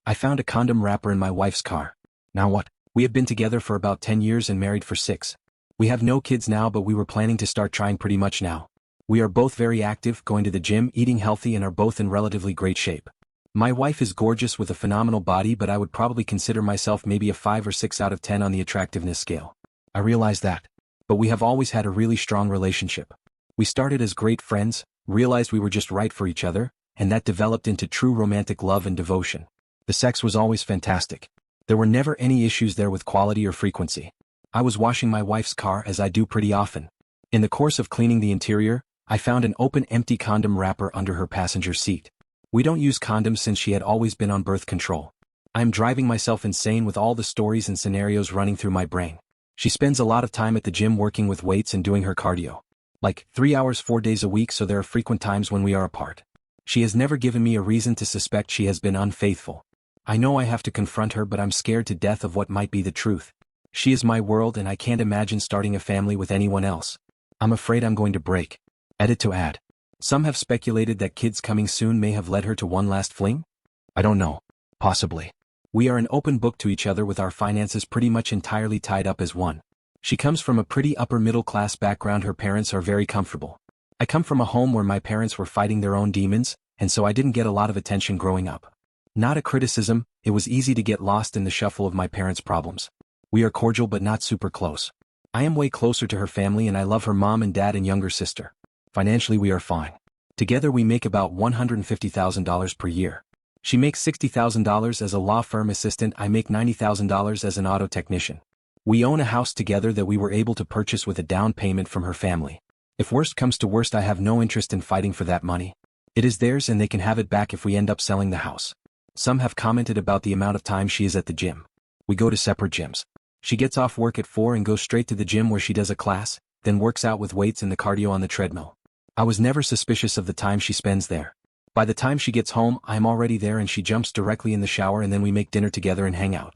I found a condom wrapper in my wife's car. Now what? We have been together for about 10 years and married for 6. We have no kids now, but we were planning to start trying pretty much now. We are both very active, going to the gym, eating healthy, and are both in relatively great shape. My wife is gorgeous with a phenomenal body, but I would probably consider myself maybe a 5 or 6 out of 10 on the attractiveness scale. I realize that. But we have always had a really strong relationship. We started as great friends, realized we were just right for each other, and that developed into true romantic love and devotion. The sex was always fantastic. There were never any issues there with quality or frequency. I was washing my wife's car, as I do pretty often. In the course of cleaning the interior, I found an open empty condom wrapper under her passenger seat. We don't use condoms since she had always been on birth control. I am driving myself insane with all the stories and scenarios running through my brain. She spends a lot of time at the gym working with weights and doing her cardio. Like 3 hours 4 days a week, so there are frequent times when we are apart. She has never given me a reason to suspect she has been unfaithful. I know I have to confront her, but I'm scared to death of what might be the truth. She is my world and I can't imagine starting a family with anyone else. I'm afraid I'm going to break. Edit to add. Some have speculated that kids coming soon may have led her to one last fling? I don't know. Possibly. We are an open book to each other with our finances pretty much entirely tied up as one. She comes from a pretty upper middle class background. Her parents are very comfortable. I come from a home where my parents were fighting their own demons, and so I didn't get a lot of attention growing up. Not a criticism, it was easy to get lost in the shuffle of my parents' problems. We are cordial but not super close. I am way closer to her family and I love her mom and dad and younger sister. Financially we are fine. Together we make about $150,000 per year. She makes $60,000 as a law firm assistant, I make $90,000 as an auto technician. We own a house together that we were able to purchase with a down payment from her family. If worst comes to worst, I have no interest in fighting for that money. It is theirs and they can have it back if we end up selling the house. Some have commented about the amount of time she is at the gym. We go to separate gyms. She gets off work at 4 and goes straight to the gym where she does a class, then works out with weights and the cardio on the treadmill. I was never suspicious of the time she spends there. By the time she gets home, I'm already there and she jumps directly in the shower and then we make dinner together and hang out.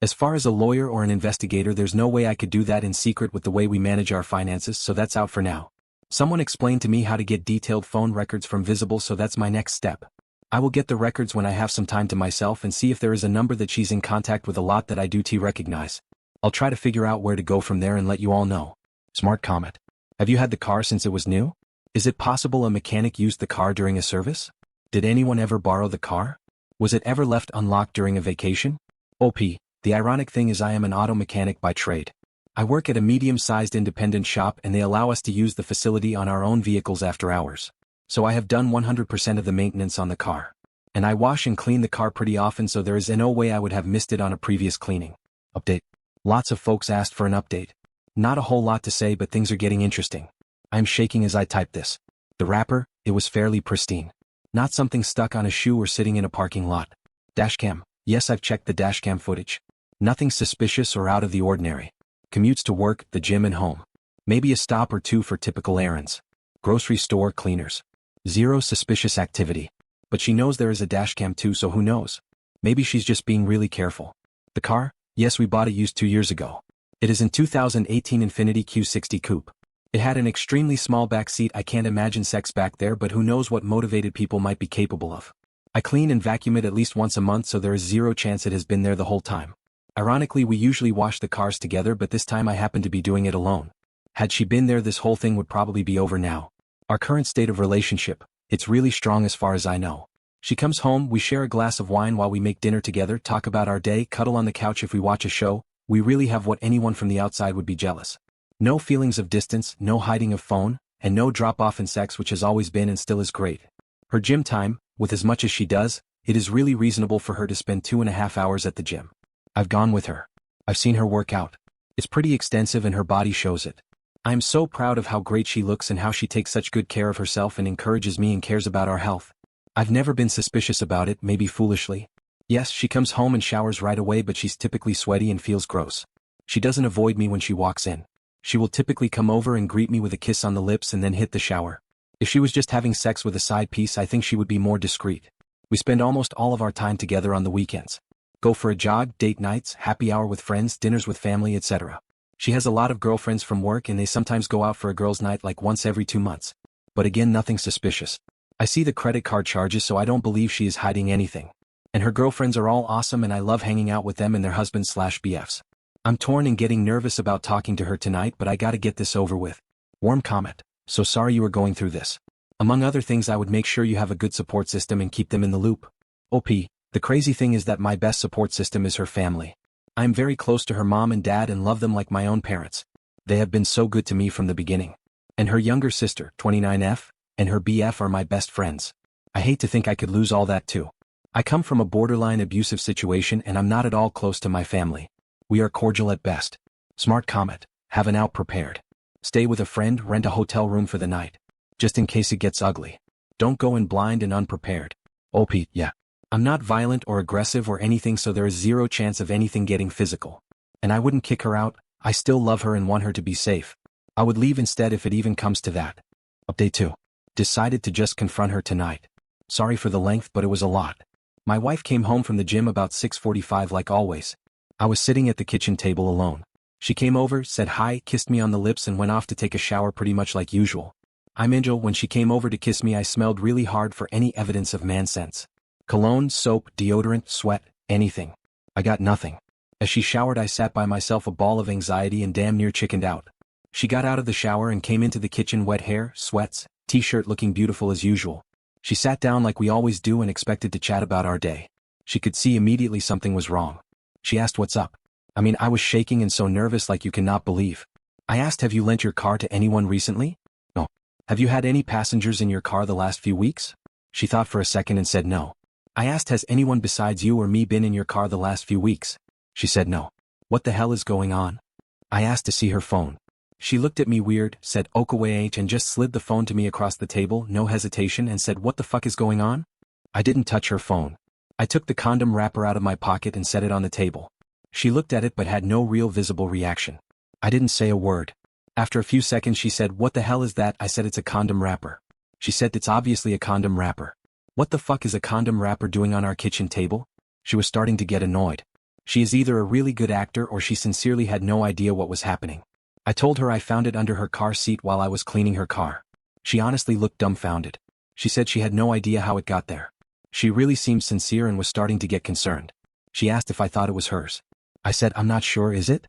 As far as a lawyer or an investigator, there's no way I could do that in secret with the way we manage our finances, so that's out for now. Someone explained to me how to get detailed phone records from Visible, so that's my next step. I will get the records when I have some time to myself and see if there is a number that she's in contact with a lot that I do recognize. I'll try to figure out where to go from there and let you all know. Smart comment. Have you had the car since it was new? Is it possible a mechanic used the car during a service? Did anyone ever borrow the car? Was it ever left unlocked during a vacation? OP, the ironic thing is I am an auto mechanic by trade. I work at a medium-sized independent shop and they allow us to use the facility on our own vehicles after hours. So I have done 100% of the maintenance on the car. And I wash and clean the car pretty often, so there is no way I would have missed it on a previous cleaning. Update. Lots of folks asked for an update. Not a whole lot to say, but things are getting interesting. I'm shaking as I type this. The wrapper, it was fairly pristine. Not something stuck on a shoe or sitting in a parking lot. Dashcam. Yes, I've checked the dashcam footage. Nothing suspicious or out of the ordinary. Commutes to work, the gym and home. Maybe a stop or two for typical errands. Grocery store cleaners. Zero suspicious activity. But she knows there is a dashcam too, so who knows? Maybe she's just being really careful. The car? Yes, we bought it used 2 years ago. It is a 2018 Infiniti Q60 Coupe. It had an extremely small back seat. I can't imagine sex back there, but who knows what motivated people might be capable of. I clean and vacuum it at least once a month, so there is zero chance it has been there the whole time. Ironically, we usually wash the cars together, but this time I happen to be doing it alone. Had she been there, this whole thing would probably be over now. Our current state of relationship, it's really strong as far as I know. She comes home, we share a glass of wine while we make dinner together, talk about our day, cuddle on the couch if we watch a show. We really have what anyone from the outside would be jealous. No feelings of distance, no hiding of phone, and no drop-off in sex, which has always been and still is great. Her gym time, with as much as she does, it is really reasonable for her to spend 2.5 hours at the gym. I've gone with her. I've seen her work out. It's pretty extensive and her body shows it. I am so proud of how great she looks and how she takes such good care of herself and encourages me and cares about our health. I've never been suspicious about it, maybe foolishly. Yes, she comes home and showers right away, but she's typically sweaty and feels gross. She doesn't avoid me when she walks in. She will typically come over and greet me with a kiss on the lips and then hit the shower. If she was just having sex with a side piece, I think she would be more discreet. We spend almost all of our time together on the weekends. Go for a jog, date nights, happy hour with friends, dinners with family, etc. She has a lot of girlfriends from work and they sometimes go out for a girls' night like once every 2 months. But again, nothing suspicious. I see the credit card charges, so I don't believe she is hiding anything. And her girlfriends are all awesome and I love hanging out with them and their husbands/BFs. I'm torn and getting nervous about talking to her tonight, but I gotta get this over with. Warm comment. So sorry you are going through this. Among other things, I would make sure you have a good support system and keep them in the loop. OP. The crazy thing is that my best support system is her family. I am very close to her mom and dad and love them like my own parents. They have been so good to me from the beginning. And her younger sister, 29F, and her BF are my best friends. I hate to think I could lose all that too. I come from a borderline abusive situation and I'm not at all close to my family. We are cordial at best. Smart comment. Have an out prepared. Stay with a friend, rent a hotel room for the night. Just in case it gets ugly. Don't go in blind and unprepared. OP. Yeah. I'm not violent or aggressive or anything, so there is zero chance of anything getting physical. And I wouldn't kick her out. I still love her and want her to be safe. I would leave instead if it even comes to that. Update 2. Decided to just confront her tonight. Sorry for the length, but it was a lot. My wife came home from the gym about 6:45 like always. I was sitting at the kitchen table alone. She came over, said hi, kissed me on the lips and went off to take a shower pretty much like usual. I'm Angel. When she came over to kiss me, I smelled really hard for any evidence of man sense. Cologne, soap, deodorant, sweat, anything. I got nothing. As she showered, I sat by myself, a ball of anxiety and damn near chickened out. She got out of the shower and came into the kitchen, wet hair, sweats, t-shirt, looking beautiful as usual. She sat down like we always do and expected to chat about our day. She could see immediately something was wrong. She asked what's up. I was shaking and so nervous like you cannot believe. I asked, have you lent your car to anyone recently? No. Have you had any passengers in your car the last few weeks? She thought for a second and said no. I asked, has anyone besides you or me been in your car the last few weeks? She said no. What the hell is going on? I asked to see her phone. She looked at me weird, said okaway and just slid the phone to me across the table, no hesitation, and said, what the fuck is going on? I didn't touch her phone. I took the condom wrapper out of my pocket and set it on the table. She looked at it but had no real visible reaction. I didn't say a word. After a few seconds she said, what the hell is that? I said, it's a condom wrapper. She said, it's obviously a condom wrapper. What the fuck is a condom wrapper doing on our kitchen table? She was starting to get annoyed. She is either a really good actor or she sincerely had no idea what was happening. I told her I found it under her car seat while I was cleaning her car. She honestly looked dumbfounded. She said she had no idea how it got there. She really seemed sincere and was starting to get concerned. She asked if I thought it was hers. I said, I'm not sure, is it?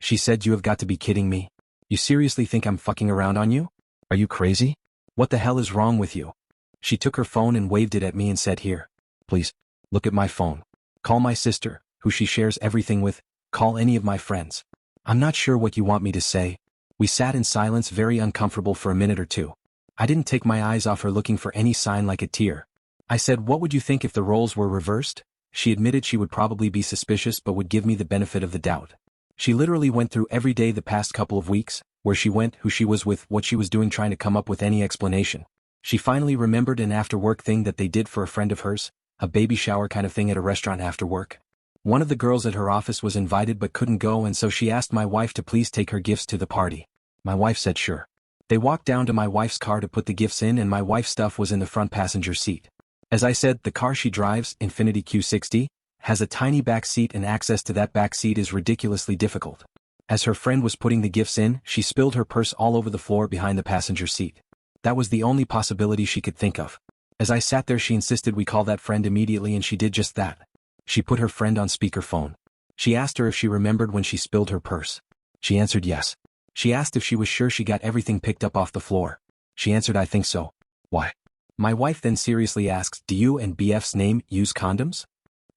She said, you have got to be kidding me. You seriously think I'm fucking around on you? Are you crazy? What the hell is wrong with you? She took her phone and waved it at me and said, here. Please, look at my phone. Call my sister, who she shares everything with. Call any of my friends. I'm not sure what you want me to say. We sat in silence, very uncomfortable for a minute or two. I didn't take my eyes off her, looking for any sign like a tear. I said, what would you think if the roles were reversed? She admitted she would probably be suspicious but would give me the benefit of the doubt. She literally went through every day the past couple of weeks, where she went, who she was with, what she was doing, trying to come up with any explanation. She finally remembered an after-work thing that they did for a friend of hers, a baby shower kind of thing at a restaurant after work. One of the girls at her office was invited but couldn't go, and so she asked my wife to please take her gifts to the party. My wife said sure. They walked down to my wife's car to put the gifts in, and my wife's stuff was in the front passenger seat. As I said, the car she drives, Infiniti Q60, has a tiny back seat and access to that back seat is ridiculously difficult. As her friend was putting the gifts in, she spilled her purse all over the floor behind the passenger seat. That was the only possibility she could think of. As I sat there, she insisted we call that friend immediately, and she did just that. She put her friend on speakerphone. She asked her if she remembered when she spilled her purse. She answered yes. She asked if she was sure she got everything picked up off the floor. She answered, I think so. Why? My wife then seriously asks, do you and BF's name use condoms?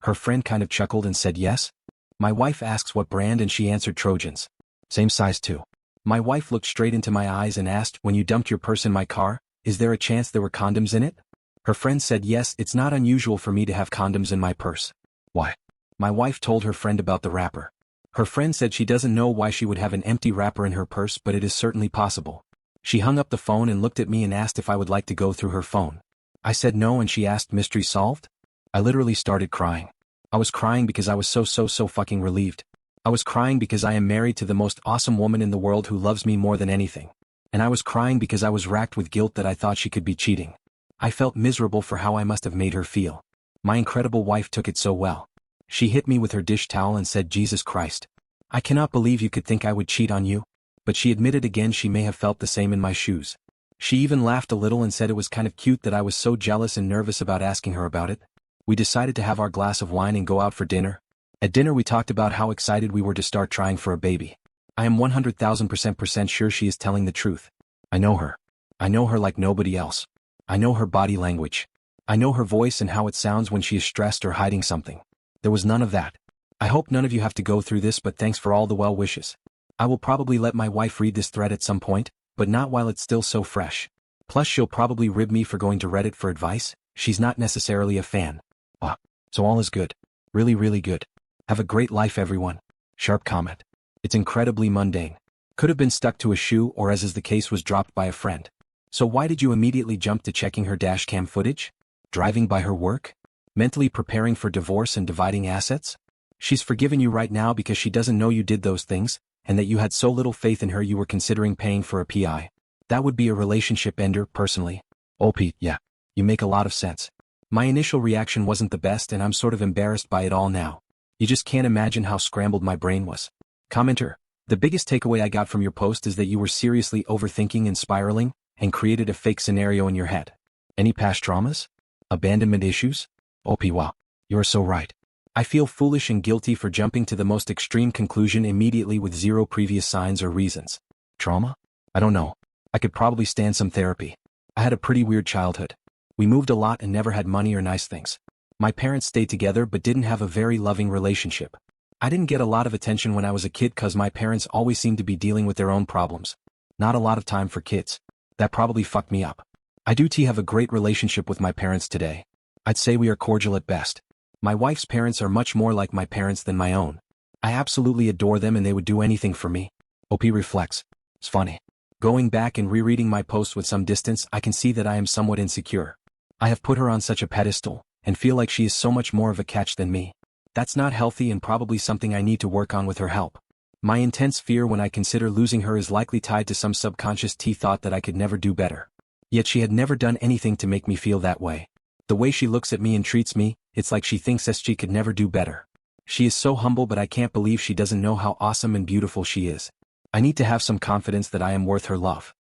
Her friend kind of chuckled and said yes. My wife asks what brand, and she answered Trojans. Same size too. My wife looked straight into my eyes and asked, when you dumped your purse in my car, is there a chance there were condoms in it? Her friend said yes, it's not unusual for me to have condoms in my purse. Why? My wife told her friend about the wrapper. Her friend said she doesn't know why she would have an empty wrapper in her purse, but it is certainly possible. She hung up the phone and looked at me and asked if I would like to go through her phone. I said no, and she asked, mystery solved? I literally started crying. I was crying because I was so fucking relieved. I was crying because I am married to the most awesome woman in the world who loves me more than anything. And I was crying because I was racked with guilt that I thought she could be cheating. I felt miserable for how I must have made her feel. My incredible wife took it so well. She hit me with her dish towel and said, Jesus Christ. I cannot believe you could think I would cheat on you. But she admitted again she may have felt the same in my shoes. She even laughed a little and said it was kind of cute that I was so jealous and nervous about asking her about it. We decided to have our glass of wine and go out for dinner. At dinner we talked about how excited we were to start trying for a baby. I am 100,000% sure she is telling the truth. I know her. I know her like nobody else. I know her body language. I know her voice and how it sounds when she is stressed or hiding something. There was none of that. I hope none of you have to go through this, but thanks for all the well wishes. I will probably let my wife read this thread at some point, but not while it's still so fresh. Plus she'll probably rib me for going to Reddit for advice. She's not necessarily a fan. So all is good. Really, really good. Have a great life, everyone. Sharp comment. It's incredibly mundane. Could have been stuck to a shoe, or as is the case, was dropped by a friend. So why did you immediately jump to checking her dashcam footage? Driving by her work? Mentally preparing for divorce and dividing assets? She's forgiven you right now because she doesn't know you did those things, and that you had so little faith in her you were considering paying for a PI. That would be a relationship ender, personally. OP, yeah. You make a lot of sense. My initial reaction wasn't the best and I'm sort of embarrassed by it all now. You just can't imagine how scrambled my brain was. Commenter, the biggest takeaway I got from your post is that you were seriously overthinking and spiraling, and created a fake scenario in your head. Any past traumas? Abandonment issues? OP, wow. You're so right. I feel foolish and guilty for jumping to the most extreme conclusion immediately with zero previous signs or reasons. Trauma? I don't know. I could probably stand some therapy. I had a pretty weird childhood. We moved a lot and never had money or nice things. My parents stayed together but didn't have a very loving relationship. I didn't get a lot of attention when I was a kid cause my parents always seemed to be dealing with their own problems. Not a lot of time for kids. That probably fucked me up. I do have a great relationship with my parents today. I'd say we are cordial at best. My wife's parents are much more like my parents than my own. I absolutely adore them and they would do anything for me. OP reflects. It's funny. Going back and rereading my post with some distance, I can see that I am somewhat insecure. I have put her on such a pedestal, and feel like she is so much more of a catch than me. That's not healthy and probably something I need to work on with her help. My intense fear when I consider losing her is likely tied to some subconscious thought that I could never do better. Yet she had never done anything to make me feel that way. The way she looks at me and treats me, it's like she thinks she could never do better. She is so humble, but I can't believe she doesn't know how awesome and beautiful she is. I need to have some confidence that I am worth her love.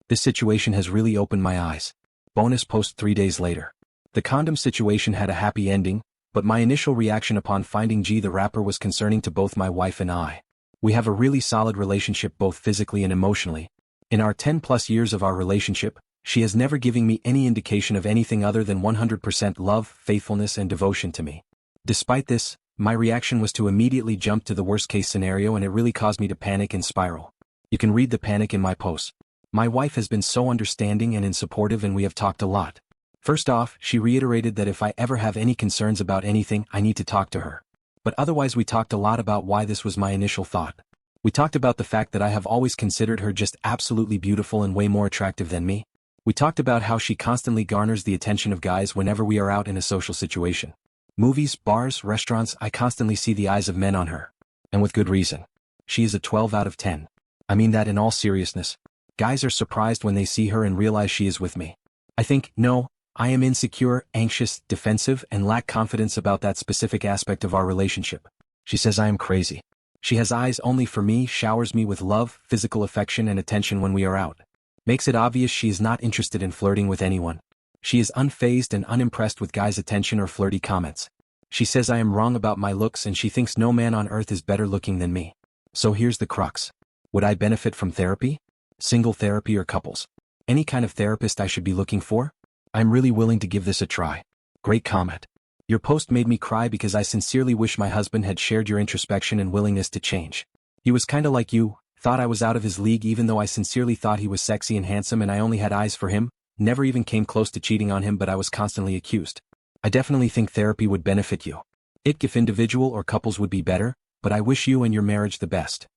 This situation has really opened my eyes. Bonus post 3 days later. The condom situation had a happy ending, but my initial reaction upon finding G the rapper was concerning to both my wife and I. We have a really solid relationship both physically and emotionally. In our 10+ years of our relationship, she has never given me any indication of anything other than 100% love, faithfulness and devotion to me. Despite this, my reaction was to immediately jump to the worst-case scenario and it really caused me to panic and spiral. You can read the panic in my posts. My wife has been so understanding and supportive and we have talked a lot. First off, she reiterated that if I ever have any concerns about anything, I need to talk to her. But otherwise we talked a lot about why this was my initial thought. We talked about the fact that I have always considered her just absolutely beautiful and way more attractive than me. We talked about how she constantly garners the attention of guys whenever we are out in a social situation. Movies, bars, restaurants, I constantly see the eyes of men on her. And with good reason. She is a 12 out of 10. I mean that in all seriousness. Guys are surprised when they see her and realize she is with me. I think, no, I am insecure, anxious, defensive, and lack confidence about that specific aspect of our relationship. She says I am crazy. She has eyes only for me, showers me with love, physical affection and attention when we are out. Makes it obvious she is not interested in flirting with anyone. She is unfazed and unimpressed with guys' attention or flirty comments. She says I am wrong about my looks and she thinks no man on earth is better looking than me. So here's the crux. Would I benefit from therapy? Single therapy or couples? Any kind of therapist I should be looking for? I'm really willing to give this a try. Great comment. Your post made me cry because I sincerely wish my husband had shared your introspection and willingness to change. He was kinda like you, thought I was out of his league even though I sincerely thought he was sexy and handsome and I only had eyes for him, never even came close to cheating on him but I was constantly accused. I definitely think therapy would benefit you. If individual or couples would be better, but I wish you and your marriage the best.